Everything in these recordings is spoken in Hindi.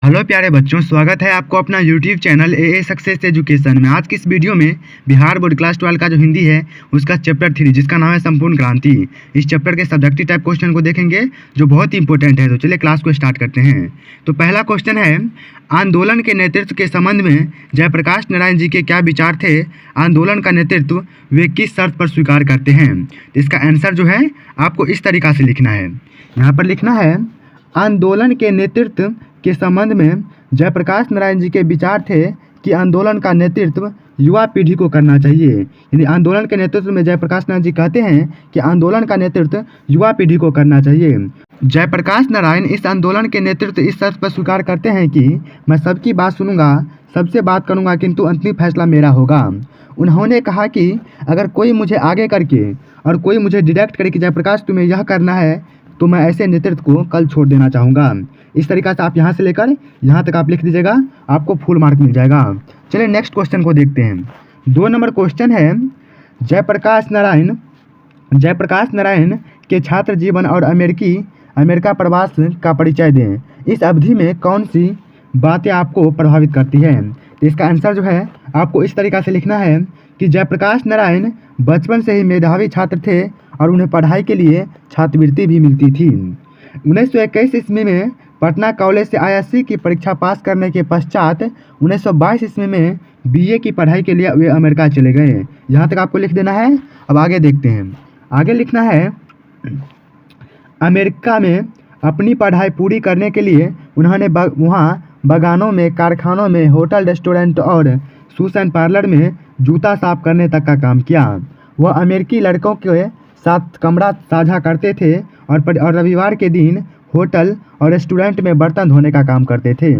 हेलो प्यारे बच्चों, स्वागत है आपको अपना YouTube channel a success education में। आज की इस वीडियो में बिहार बोर्ड क्लास 12 का जो हिंदी है उसका चैप्टर 3 जिसका नाम है संपूर्ण क्रांति, इस चैप्टर के सब्जेक्टिव टाइप क्वेश्चन को देखेंगे जो बहुत ही इंपॉर्टेंट है। तो चलिए क्लास को स्टार्ट करते हैं। तो पहला क्वेश्चन है, आंदोलन के नेतृत्व के संबंध में जयप्रकाश नारायण जी के क्या विचार थे? आंदोलन का नेतृत्व वे किस शर्त पर स्वीकार करते हैं? तो इसका आंसर जो है आपको इस तरीक़ा से लिखना है। यहाँ पर लिखना है, आंदोलन के नेतृत्व के संबंध में जयप्रकाश नारायण जी के विचार थे कि आंदोलन का नेतृत्व युवा पीढ़ी को करना चाहिए। यानी आंदोलन के नेतृत्व में जयप्रकाश नारायण जी कहते हैं कि आंदोलन का नेतृत्व युवा पीढ़ी को करना चाहिए। जयप्रकाश नारायण इस आंदोलन के नेतृत्व इस शर्त पर स्वीकार करते हैं कि मैं सबकी बात सुनूंगा, सबसे बात करूंगा, किंतु अंतिम फैसला मेरा होगा। उन्होंने कहा कि अगर कोई मुझे आगे करके और कोई मुझे डायरेक्ट करे कि जयप्रकाश तुम्हें यह करना है, तो मैं ऐसे नेतृत्व को कल छोड़ देना चाहूँगा। इस तरीक़ा से आप यहाँ से लेकर यहाँ तक आप लिख दीजिएगा, आपको फुल मार्क मिल जाएगा। चलिए नेक्स्ट क्वेश्चन को देखते हैं। 2 नंबर क्वेश्चन है, जयप्रकाश नारायण के छात्र जीवन और अमेरिका प्रवास का परिचय दें। इस अवधि में कौन सी बातें आपको प्रभावित करती हैं? तो इसका आंसर जो है आपको इस तरीक़ा से लिखना है कि जयप्रकाश नारायण बचपन से ही मेधावी छात्र थे और उन्हें पढ़ाई के लिए छात्रवृत्ति भी मिलती थी। 1921 ईस्वी में पटना कॉलेज से ISC की परीक्षा पास करने के पश्चात 1922 ईस्वी में BA की पढ़ाई के लिए वे अमेरिका चले गए। यहाँ तक आपको लिख देना है। अब आगे देखते हैं। आगे लिखना है, अमेरिका में अपनी पढ़ाई पूरी करने के लिए उन्होंने वहाँ बागानों में, कारखानों में, होटल, रेस्टोरेंट और शूज एंड पार्लर में जूता साफ करने तक का काम किया। वह अमेरिकी लड़कों के साथ कमरा साझा करते थे और रविवार के दिन होटल और रेस्टोरेंट में बर्तन धोने का काम करते थे।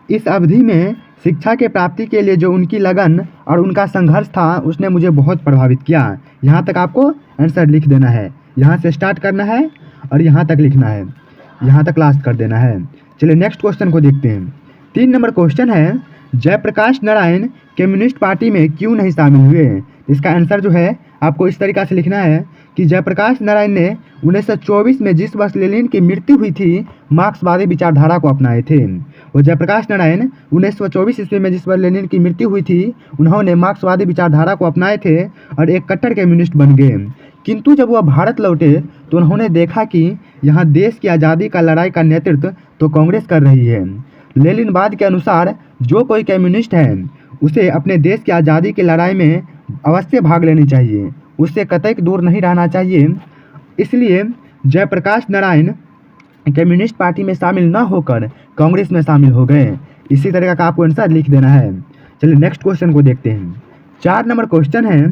इस अवधि में शिक्षा के प्राप्ति के लिए जो उनकी लगन और उनका संघर्ष था उसने मुझे बहुत प्रभावित किया। यहाँ तक आपको आंसर लिख देना है। यहाँ से स्टार्ट करना है और यहाँ तक लिखना है, यहाँ तक लास्ट कर देना है। चलिए नेक्स्ट क्वेश्चन को देखते हैं। 3 नंबर क्वेश्चन है, जयप्रकाश नारायण कम्युनिस्ट पार्टी में क्यों नहीं शामिल हुए? इसका आंसर जो है आपको इस तरीक़ा से लिखना है कि जयप्रकाश नारायण ने 1924 में जिस वर्ष लेनिन की मृत्यु हुई थी, मार्क्सवादी विचारधारा को अपनाए थे। वो जयप्रकाश नारायण 1924 ईस्वी में जिस वर्ष लेनिन की मृत्यु हुई थी, उन्होंने मार्क्सवादी विचारधारा को अपनाए थे और एक कट्टर कम्युनिस्ट बन गए। किंतु जब वह भारत लौटे तो उन्होंने देखा कि यहाँ देश की आज़ादी का लड़ाई का नेतृत्व तो कांग्रेस कर रही है। लेनिनवाद के अनुसार जो कोई कम्युनिस्ट है उसे अपने देश की आज़ादी की लड़ाई में अवश्य भाग लेनी चाहिए, उससे कतई दूर नहीं रहना चाहिए। इसलिए जयप्रकाश नारायण कम्युनिस्ट पार्टी में शामिल न होकर कांग्रेस में शामिल हो गए। इसी तरह का आपको आंसर लिख देना है। चलिए नेक्स्ट क्वेश्चन को देखते हैं। 4 नंबर क्वेश्चन है,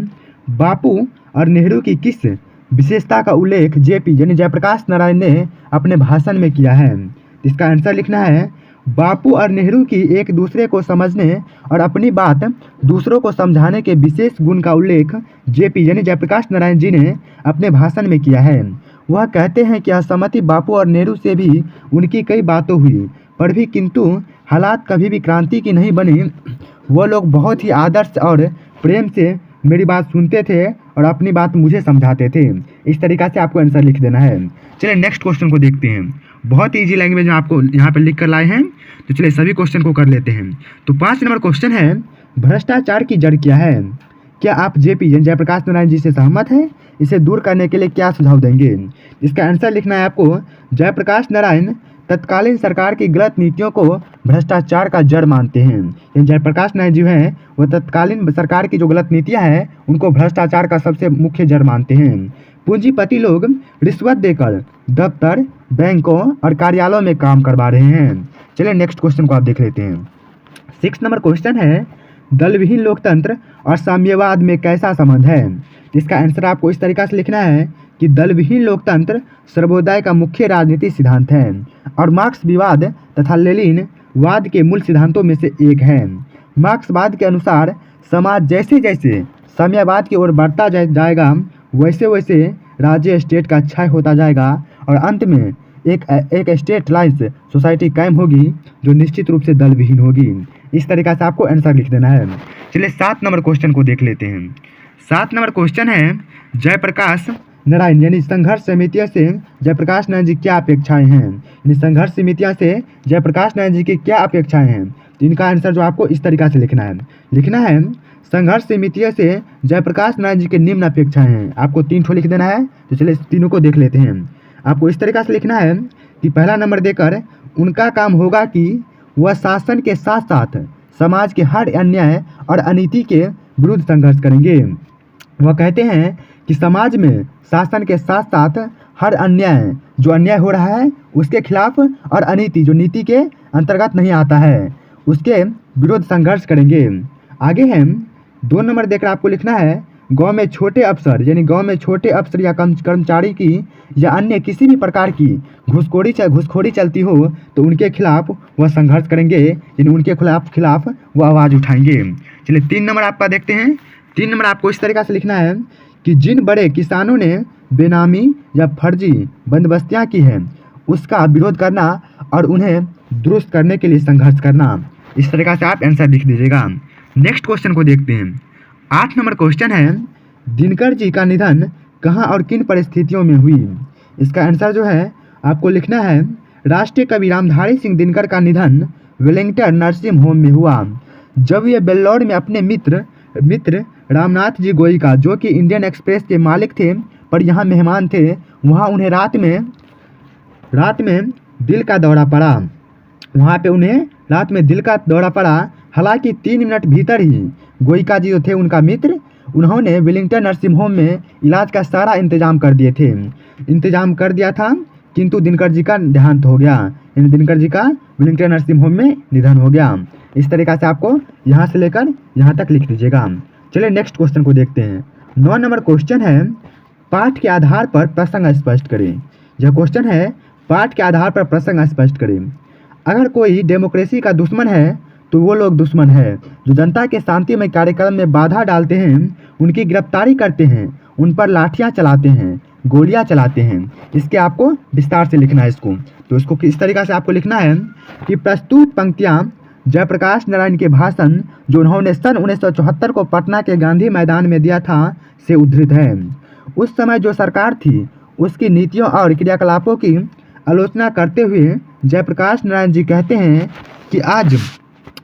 बापू और नेहरू की किस विशेषता का उल्लेख JP यानी जयप्रकाश नारायण ने अपने भाषण में किया है? इसका आंसर लिखना है, बापू और नेहरू की एक दूसरे को समझने और अपनी बात दूसरों को समझाने के विशेष गुण का उल्लेख JP यानी जयप्रकाश नारायण जी ने अपने भाषण में किया है। वह कहते हैं कि असहमति बापू और नेहरू से भी उनकी कई बातों हुई पर भी किंतु हालात कभी भी क्रांति की नहीं बनी। वो लोग बहुत ही आदर्श और प्रेम से मेरी बात सुनते थे और अपनी बात मुझे समझाते थे। इस तरीक़ा से आपको आंसर लिख देना है। चलिए नेक्स्ट क्वेश्चन को देखते हैं। बहुत ईजी लैंग्वेज में आपको यहाँ पर लिख कर लाए हैं, तो चलिए सभी क्वेश्चन को कर लेते हैं। तो 5 नंबर क्वेश्चन है, भ्रष्टाचार की जड़ क्या है? क्या आप JP जयप्रकाश नारायण जी से सहमत हैं? इसे दूर करने के लिए क्या सुझाव देंगे? इसका आंसर लिखना है आपको, जयप्रकाश नारायण तत्कालीन सरकार की गलत नीतियों को भ्रष्टाचार का जड़ मानते हैं। जयप्रकाश नारायण जी हैं वो तत्कालीन सरकार की जो गलत नीतियां हैं उनको भ्रष्टाचार का सबसे मुख्य जड़ मानते हैं। पूंजीपति लोग रिश्वत देकर दफ्तर, बैंकों और कार्यालयों में काम करवा रहे हैं। चलिए नेक्स्ट क्वेश्चन को आप देख लेते हैं। 6 नंबर क्वेश्चन है, दलविहीन लोकतंत्र और साम्यवाद में कैसा संबंध है? इसका आंसर आपको इस तरीक़ा से लिखना है कि दलविहीन लोकतंत्र सर्वोदय का मुख्य राजनीतिक सिद्धांत है और मार्क्सवाद तथा लेनिनवाद के मूल सिद्धांतों में से एक है। मार्क्सवाद के अनुसार समाज जैसे जैसे साम्यवाद की ओर बढ़ता जाएगा वैसे वैसे राज्य स्टेट का क्षय होता जाएगा और अंत में एक स्टेट लाइज सोसाइटी कायम होगी जो निश्चित रूप से दलविहीन होगी। इस तरीक़ा से आपको आंसर लिख देना है। चलिए 7 नंबर क्वेश्चन को देख लेते हैं। 7 नंबर क्वेश्चन है, जयप्रकाश नारायण यानी संघर्ष समितियों से जयप्रकाश नारायण जी क्या अपेक्षाएं हैं, यानी संघर्ष समितियों से जयप्रकाश नारायण जी की क्या अपेक्षाएं हैं। तो इनका आंसर जो आपको इस तरीक़ा से लिखना है संघर्ष समितियों से जयप्रकाश नारायण जी की निम्न अपेक्षाएं हैं। आपको 3 ठो लिख देना है। तो चलिए तीनों को देख लेते हैं। आपको इस तरीक़ा से लिखना है कि पहला नंबर देकर उनका काम होगा कि वह शासन के साथ साथ समाज के हर अन्याय और अनीति के विरुद्ध संघर्ष करेंगे। वह कहते हैं कि समाज में शासन के साथ साथ हर अन्याय जो अन्याय हो रहा है उसके खिलाफ और अनीति जो नीति के अंतर्गत नहीं आता है उसके विरुद्ध संघर्ष करेंगे। आगे है 2 नंबर देकर आपको लिखना है गांव में छोटे अफसर यानी गांव में छोटे अफसर या कर्मचारी की या अन्य किसी भी प्रकार की घूसखोरी चलती हो तो उनके खिलाफ वह संघर्ष करेंगे, यानी उनके खिलाफ वह आवाज़ उठाएंगे। चलिए 3 नंबर आपका देखते हैं। 3 नंबर आपको इस तरीक़ा से लिखना है कि जिन बड़े किसानों ने बेनामी या फर्जी बंदोबस्तियाँ की हैं उसका विरोध करना और उन्हें दुरुस्त करने के लिए संघर्ष करना। इस तरीक़ा से आप आंसर लिख दीजिएगा। नेक्स्ट क्वेश्चन को देखते हैं। 8 नंबर क्वेश्चन है दिनकर जी का निधन कहाँ और किन परिस्थितियों में हुई। इसका आंसर जो है आपको लिखना है राष्ट्रीय कवि रामधारी सिंह दिनकर का निधन वेलिंगटन नर्सिंग होम में हुआ जब वे बेल्लौर में अपने मित्र रामनाथ जी गोइका जो कि इंडियन एक्सप्रेस के मालिक थे पर यहाँ मेहमान थे, वहाँ उन्हें रात में दिल का दौरा पड़ा। वहाँ पे उन्हें रात में दिल का दौरा पड़ा। हालांकि 3 मिनट भीतर ही गोइका जी जो थे उनका मित्र उन्होंने वेलिंगटन नर्सिंग होम में इलाज का सारा इंतजाम कर दिया था किंतु दिनकर जी का देहांत हो गया, यानी दिनकर जी का वेलिंगटन नर्सिंग होम में निधन हो गया। इस तरीक़ा से आपको यहाँ से लेकर यहाँ तक लिख दीजिएगा। चलिए नेक्स्ट क्वेश्चन को देखते हैं। 9 नंबर क्वेश्चन है पाठ के आधार पर प्रसंग स्पष्ट करें। यह क्वेश्चन है पाठ के आधार पर प्रसंग स्पष्ट करें। अगर कोई डेमोक्रेसी का दुश्मन है तो वो लोग दुश्मन है जो जनता के शांतिमय कार्यक्रम में बाधा डालते हैं, उनकी गिरफ्तारी करते हैं, उन पर लाठियां चलाते हैं, गोलियां चलाते हैं। इसके आपको विस्तार से लिखना है इसको। तो इसको किस तरीक़ा से आपको लिखना है कि प्रस्तुत पंक्तियां जयप्रकाश नारायण के भाषण जो उन्होंने सन 1974 को पटना के गांधी मैदान में दिया था से उद्धृत है। उस समय जो सरकार थी उसकी नीतियों और क्रियाकलापों की आलोचना करते हुए जयप्रकाश नारायण जी कहते हैं कि आज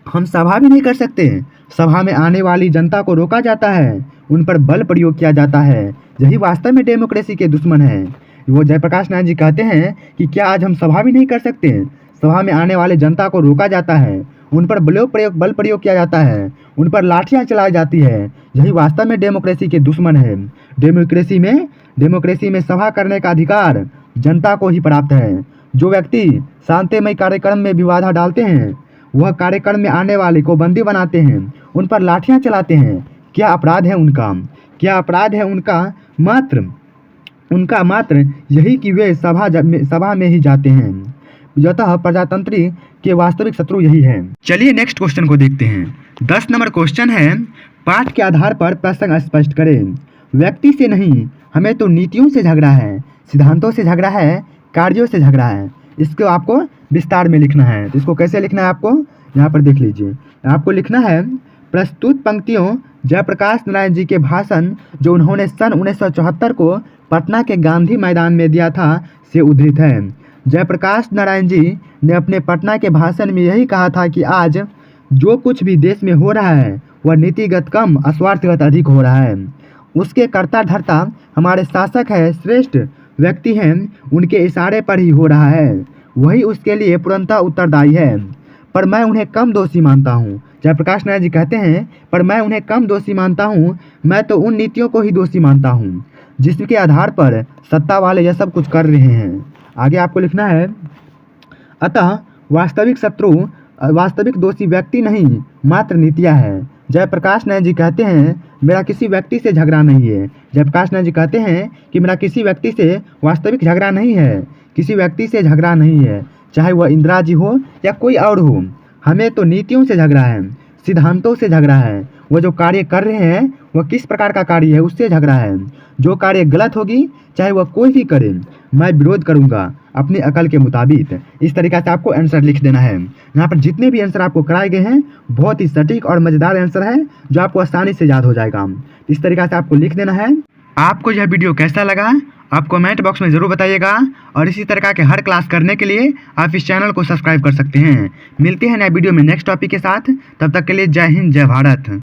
हम सभा भी नहीं कर सकते। सभा में आने वाली जनता को रोका जाता है, उन पर बल प्रयोग किया जाता है। यही वास्तव में डेमोक्रेसी के दुश्मन हैं। वो जयप्रकाश नारायण जी कहते हैं कि क्या आज हम सभा भी नहीं कर सकते। सभा में आने वाले जनता को रोका जाता है, उन पर बल प्रयोग किया जाता है, उन पर लाठियाँ चलाई जाती है। यही वास्तव में डेमोक्रेसी के दुश्मन है। डेमोक्रेसी में सभा करने का अधिकार जनता को ही प्राप्त है। जो व्यक्ति शांतिमय कार्यक्रम में भी बाधा डालते हैं, वह कार्यक्रम में आने वाले को बंदी बनाते हैं, उन पर लाठियां चलाते हैं। क्या अपराध है उनका? मात्र यही कि वे सभा में ही जाते हैं। अतः प्रजातंत्री के वास्तविक शत्रु यही है। चलिए नेक्स्ट क्वेश्चन को देखते हैं। 10 नंबर क्वेश्चन है पाठ के आधार पर प्रसंग स्पष्ट करें। व्यक्ति से नहीं, हमें तो नीतियों से झगड़ा है, सिद्धांतों से झगड़ा है, कार्यों से झगड़ा है। इसको आपको विस्तार में लिखना है। तो इसको कैसे लिखना है आपको यहाँ पर देख लीजिए। आपको लिखना है प्रस्तुत पंक्तियों जयप्रकाश नारायण जी के भाषण जो उन्होंने सन 1974 को पटना के गांधी मैदान में दिया था से उद्धृत है। जयप्रकाश नारायण जी ने अपने पटना के भाषण में यही कहा था कि आज जो कुछ भी देश में हो रहा है वह नीतिगत कम अस्वार्थगत अधिक हो रहा है। उसके कर्ता धर्ता हमारे शासक है, श्रेष्ठ व्यक्ति हैं, उनके इशारे पर ही हो रहा है, वही उसके लिए पूर्णतः उत्तरदायी है। पर मैं उन्हें कम दोषी मानता हूँ। जयप्रकाश नारायण जी कहते हैं पर मैं उन्हें कम दोषी मानता हूँ, मैं तो उन नीतियों को ही दोषी मानता हूँ जिसके आधार पर सत्ता वाले यह सब कुछ कर रहे हैं। आगे आपको लिखना है अतः वास्तविक दोषी व्यक्ति नहीं मात्र नीतियाँ हैं। जयप्रकाश नारायण जी कहते हैं मेरा किसी व्यक्ति से झगड़ा नहीं है। जयप्रकाश नारायण जी कहते हैं कि मेरा किसी व्यक्ति से वास्तविक झगड़ा नहीं है, किसी व्यक्ति से झगड़ा नहीं है, चाहे वह इंदिरा जी हो या कोई और हो। हमें तो नीतियों से झगड़ा है, सिद्धांतों से झगड़ा है। वह जो कार्य कर रहे हैं वह किस प्रकार का कार्य है उससे झगड़ा है। जो कार्य गलत होगी चाहे वह कोई भी करे, मैं विरोध करूंगा अपनी अकल के मुताबिक। इस तरीक़ा से आपको आंसर लिख देना है। यहाँ पर जितने भी आंसर आपको कराए गए हैं बहुत ही सटीक और मज़ेदार आंसर है जो आपको आसानी से याद हो जाएगा। इस तरीक़ा से आपको लिख देना है। आपको यह वीडियो कैसा लगा आप कमेंट बॉक्स में ज़रूर बताइएगा। और इसी तरह के हर क्लास करने के लिए आप इस चैनल को सब्सक्राइब कर सकते हैं। मिलते हैं नए वीडियो में नेक्स्ट टॉपिक के साथ। तब तक के लिए जय हिंद, जय भारत।